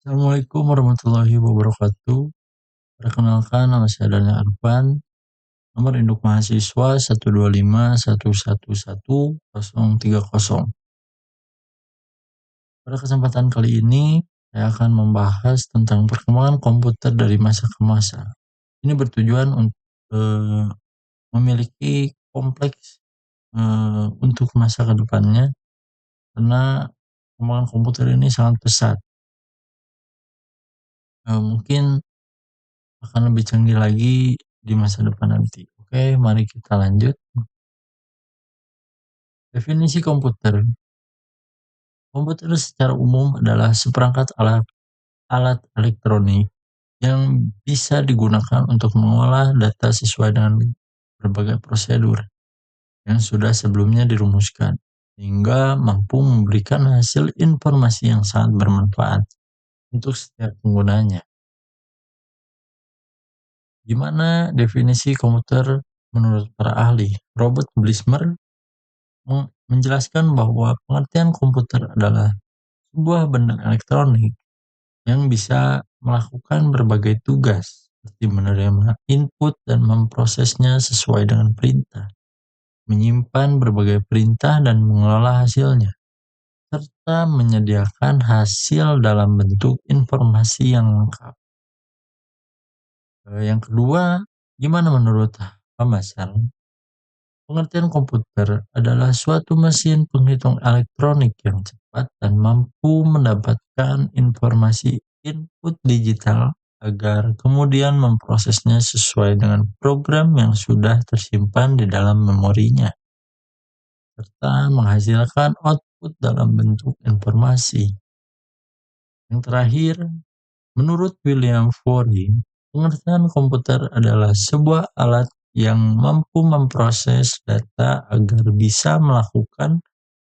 Assalamualaikum warahmatullahi wabarakatuh. Perkenalkan nama saya Daniel Arfan, nomor induk mahasiswa 125111030. Pada kesempatan kali ini, saya akan membahas tentang perkembangan komputer dari masa ke masa. Ini bertujuan untuk memiliki kompleks untuk masa ke depannya, karena perkembangan komputer ini sangat pesat. Mungkin akan lebih canggih lagi di masa depan nanti. Oke, mari kita lanjut. Definisi komputer. Komputer secara umum adalah seperangkat alat elektronik yang bisa digunakan untuk mengolah data sesuai dengan berbagai prosedur yang sudah sebelumnya dirumuskan, sehingga mampu memberikan hasil informasi yang sangat bermanfaat untuk setiap penggunanya. Gimana definisi komputer menurut para ahli? Robert Blismer menjelaskan bahwa pengertian komputer adalah sebuah benda elektronik yang bisa melakukan berbagai tugas seperti menerima input dan memprosesnya sesuai dengan perintah, menyimpan berbagai perintah dan mengelola hasilnya, serta menyediakan hasil dalam bentuk informasi yang lengkap. Yang kedua, gimana menurut Mas? Pengertian komputer adalah suatu mesin penghitung elektronik yang cepat dan mampu mendapatkan informasi input digital agar kemudian memprosesnya sesuai dengan program yang sudah tersimpan di dalam memorinya, serta menghasilkan output dalam bentuk informasi. Yang terakhir, menurut William Ford, pengertian komputer adalah sebuah alat yang mampu memproses data agar bisa melakukan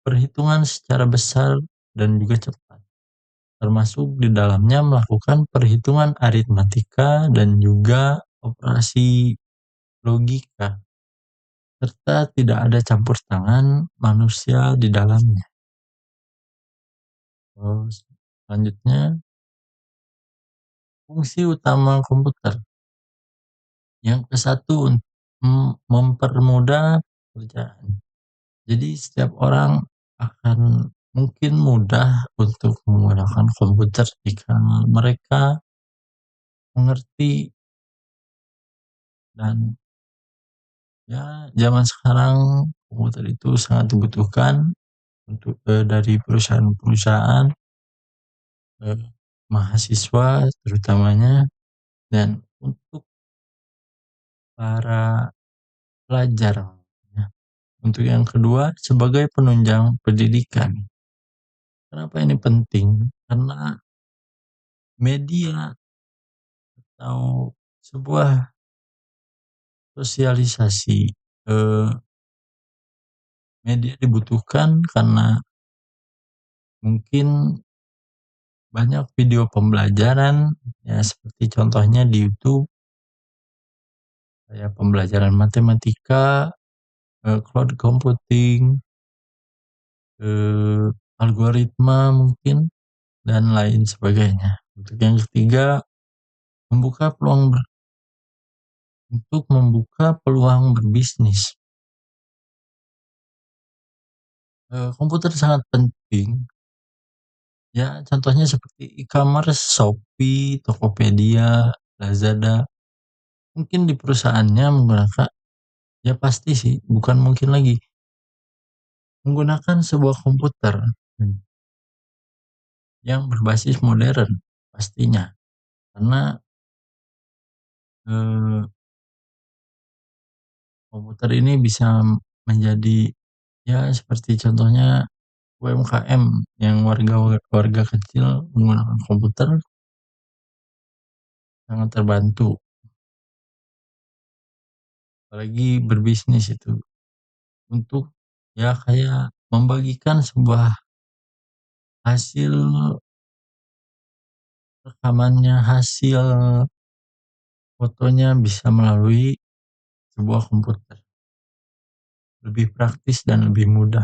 perhitungan secara besar dan juga cepat, termasuk di dalamnya melakukan perhitungan aritmatika dan juga operasi logika, serta tidak ada campur tangan manusia di dalamnya. Terus selanjutnya, fungsi utama komputer. Yang ke satu, mempermudah pekerjaan. Jadi setiap orang akan mungkin mudah untuk menggunakan komputer jika mereka mengerti, dan ya zaman sekarang komputer itu sangat dibutuhkan untuk dari perusahaan-perusahaan, mahasiswa terutamanya, dan untuk para pelajar. Ya. Untuk yang kedua, sebagai penunjang pendidikan. Kenapa ini penting? Karena media atau sebuah sosialisasi, media dibutuhkan karena mungkin banyak video pembelajaran, ya seperti contohnya di YouTube, kayak pembelajaran matematika, cloud computing, algoritma mungkin, dan lain sebagainya. Untuk yang ketiga, membuka peluang untuk membuka peluang berbisnis. Komputer sangat penting, ya contohnya seperti e-commerce, Shopee, Tokopedia, Lazada. Mungkin di perusahaannya menggunakan, ya pasti sih, bukan mungkin lagi, menggunakan sebuah komputer yang berbasis modern pastinya. Karena komputer ini bisa menjadi, ya seperti contohnya UMKM yang warga kecil menggunakan komputer sangat terbantu, apalagi berbisnis itu, untuk ya kayak membagikan sebuah hasil rekamannya, hasil fotonya bisa melalui sebuah komputer. Lebih praktis dan lebih mudah.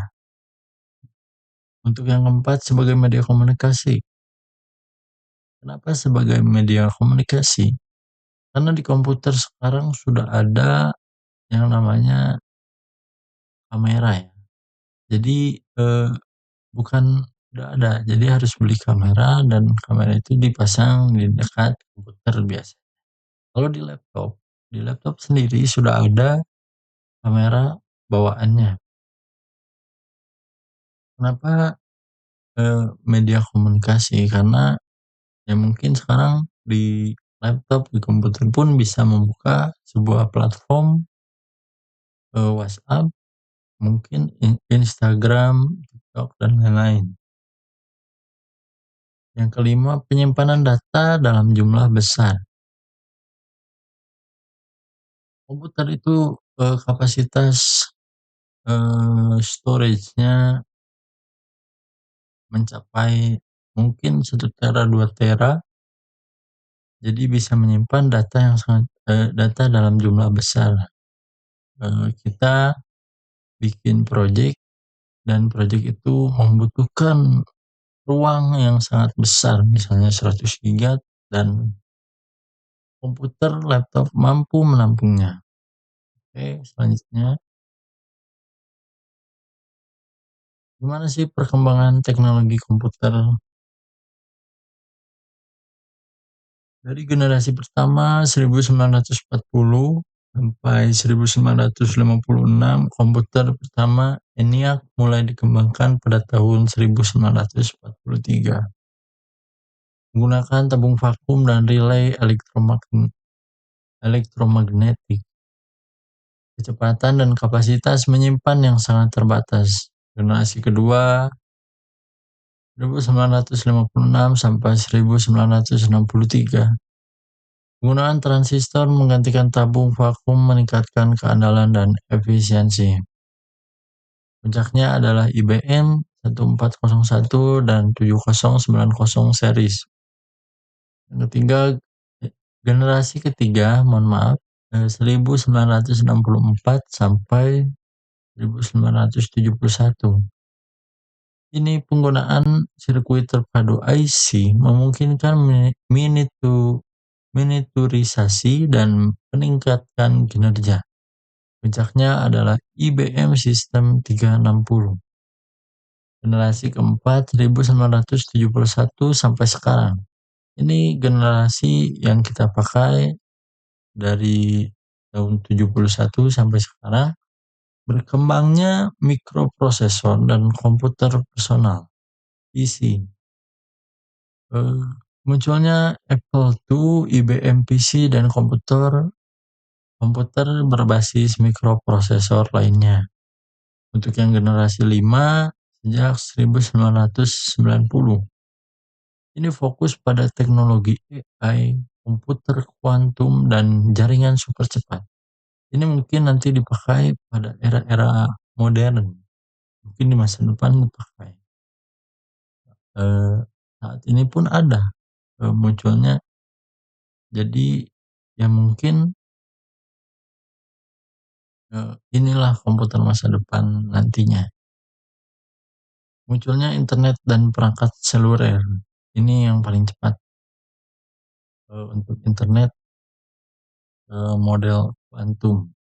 Untuk yang keempat, sebagai media komunikasi. Kenapa sebagai media komunikasi? Karena di komputer sekarang sudah ada yang namanya kamera ya. Jadi, bukan udah ada, jadi harus beli kamera dan kamera itu dipasang di dekat komputer biasa. Kalau di laptop sendiri sudah ada kamera bawaannya. Kenapa, media komunikasi? Karena ya mungkin sekarang di laptop, di komputer pun bisa membuka sebuah platform, WhatsApp, mungkin Instagram, TikTok, dan lain-lain. Yang kelima, penyimpanan data dalam jumlah besar. Komputer itu, kapasitas, storage-nya mencapai mungkin 1 tera, 2 tera, jadi bisa menyimpan data yang sangat data dalam jumlah besar. Kita bikin project dan project itu membutuhkan ruang yang sangat besar, misalnya 100 giga dan komputer, laptop mampu menampungnya. Oke, selanjutnya, gimana sih perkembangan teknologi komputer dari generasi pertama 1940 sampai 1956, komputer pertama ENIAC mulai dikembangkan pada tahun 1943. Menggunakan tabung vakum dan relay elektromagnetik, kecepatan dan kapasitas menyimpan yang sangat terbatas. Generasi kedua 1956 sampai 1963. Penggunaan transistor menggantikan tabung vakum meningkatkan keandalan dan efisiensi. Puncaknya adalah IBM 1401 dan 7090 series. Yang ketiga, generasi ketiga, mohon maaf, 1964 sampai 1971. Ini penggunaan sirkuit terpadu IC memungkinkan miniaturisasi dan meningkatkan kinerja. Puncaknya adalah IBM System 360. Generasi keempat 1971 sampai sekarang. Ini generasi yang kita pakai dari tahun 71 sampai sekarang. Berkembangnya mikroprosesor dan komputer personal, PC. Munculnya Apple II, IBM PC, dan komputer komputer berbasis mikroprosesor lainnya. Untuk yang generasi 5 sejak 1990. Ini fokus pada teknologi AI, komputer kuantum, dan jaringan super cepat. Ini mungkin nanti dipakai pada era-era modern. Mungkin di masa depan dipakai. Saat ini pun ada munculnya. Jadi ya mungkin inilah komputer masa depan nantinya. Munculnya internet dan perangkat seluler. Ini yang paling cepat. Untuk internet model kuantum.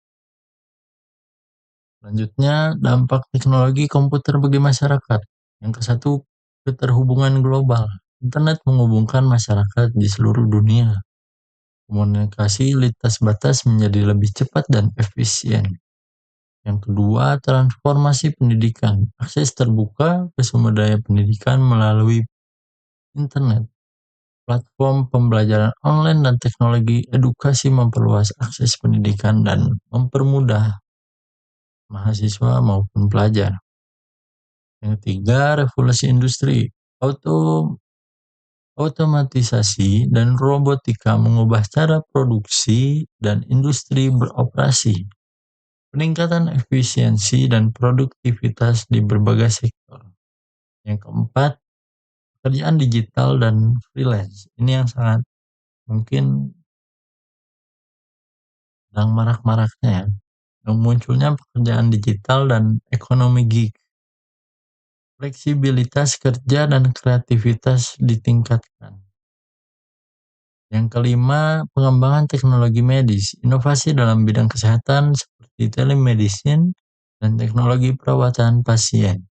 Selanjutnya, dampak teknologi komputer bagi masyarakat. Yang ke-1, keterhubungan global. Internet menghubungkan masyarakat di seluruh dunia. Komunikasi lintas batas menjadi lebih cepat dan efisien. Yang kedua, transformasi pendidikan. Akses terbuka ke sumber daya pendidikan melalui internet. Platform pembelajaran online dan teknologi edukasi memperluas akses pendidikan dan mempermudah mahasiswa maupun pelajar. Yang ketiga, revolusi industri. Otomatisasi dan robotika mengubah cara produksi dan industri beroperasi. Peningkatan efisiensi dan produktivitas di berbagai sektor. Yang keempat, pekerjaan digital dan freelance. Ini yang sangat mungkin sedang marak-maraknya ya. Yang munculnya pekerjaan digital dan ekonomi gig. Fleksibilitas kerja dan kreativitas ditingkatkan. Yang kelima, pengembangan teknologi medis. Inovasi dalam bidang kesehatan seperti telemedicine dan teknologi perawatan pasien.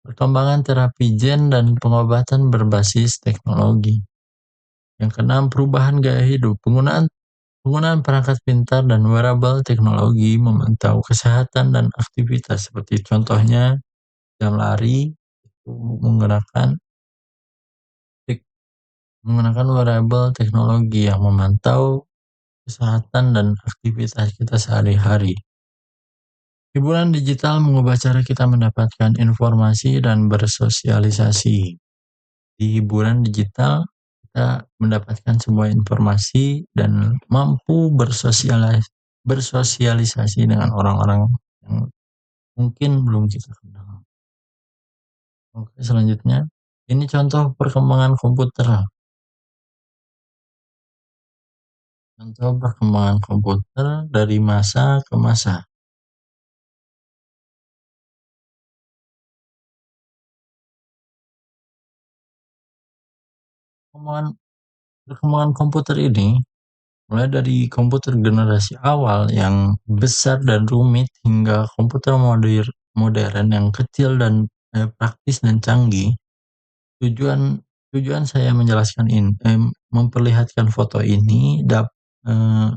Perkembangan terapi gen dan pengobatan berbasis teknologi. Yang keenam, perubahan gaya hidup. Penggunaan perangkat pintar dan wearable teknologi memantau kesehatan dan aktivitas seperti contohnya jam lari itu menggunakan wearable teknologi yang memantau kesehatan dan aktivitas kita sehari-hari. Hiburan digital mengubah cara kita mendapatkan informasi dan bersosialisasi. Di hiburan digital, kita mendapatkan sebuah informasi dan mampu bersosialisasi dengan orang-orang yang mungkin belum kita kenal. Oke, selanjutnya, ini contoh perkembangan komputer. Contoh perkembangan komputer dari masa ke masa. Perkembangan perkembangan komputer ini mulai dari komputer generasi awal yang besar dan rumit hingga komputer modern yang kecil dan praktis dan canggih. Tujuan tujuan saya menjelaskan ini, memperlihatkan foto ini eh,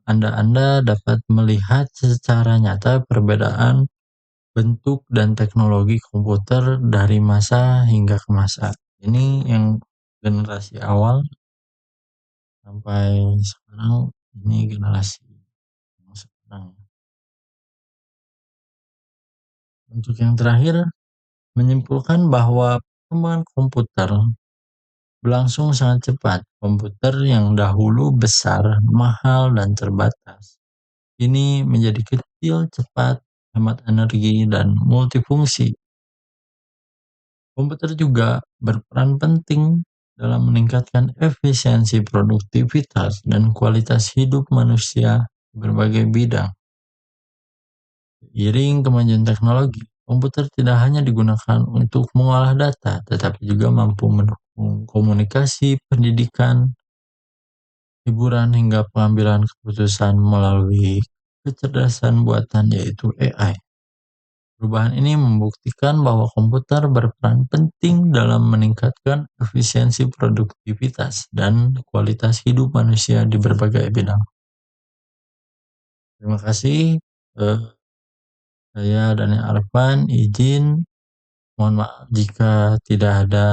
Anda dapat melihat secara nyata perbedaan bentuk dan teknologi komputer dari masa hingga ke masa. Ini yang generasi awal sampai sekarang, ini generasi yang sekarang. Untuk yang terakhir, menyimpulkan bahwa perkembangan komputer berlangsung sangat cepat. Komputer yang dahulu besar, mahal, dan terbatas, ini menjadi kecil, cepat, hemat energi, dan multifungsi. Komputer juga berperan penting dalam meningkatkan efisiensi produktivitas dan kualitas hidup manusia di berbagai bidang. Seiring kemajuan teknologi, komputer tidak hanya digunakan untuk mengolah data, tetapi juga mampu mendukung komunikasi, pendidikan, hiburan, hingga pengambilan keputusan melalui kecerdasan buatan yaitu AI. Perubahan ini membuktikan bahwa komputer berperan penting dalam meningkatkan efisiensi produktivitas dan kualitas hidup manusia di berbagai bidang. Terima kasih. Eh, saya Daniel Arfan, izin. Mohon maaf jika tidak ada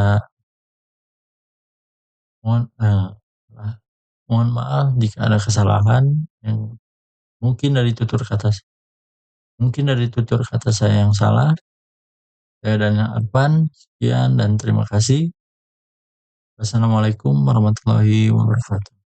mohon eh, ah, mohon maaf jika ada kesalahan yang mungkin dari tutur kata saya yang salah. Saya Daniel Arfan, sekian dan terima kasih. Wassalamualaikum warahmatullahi wabarakatuh.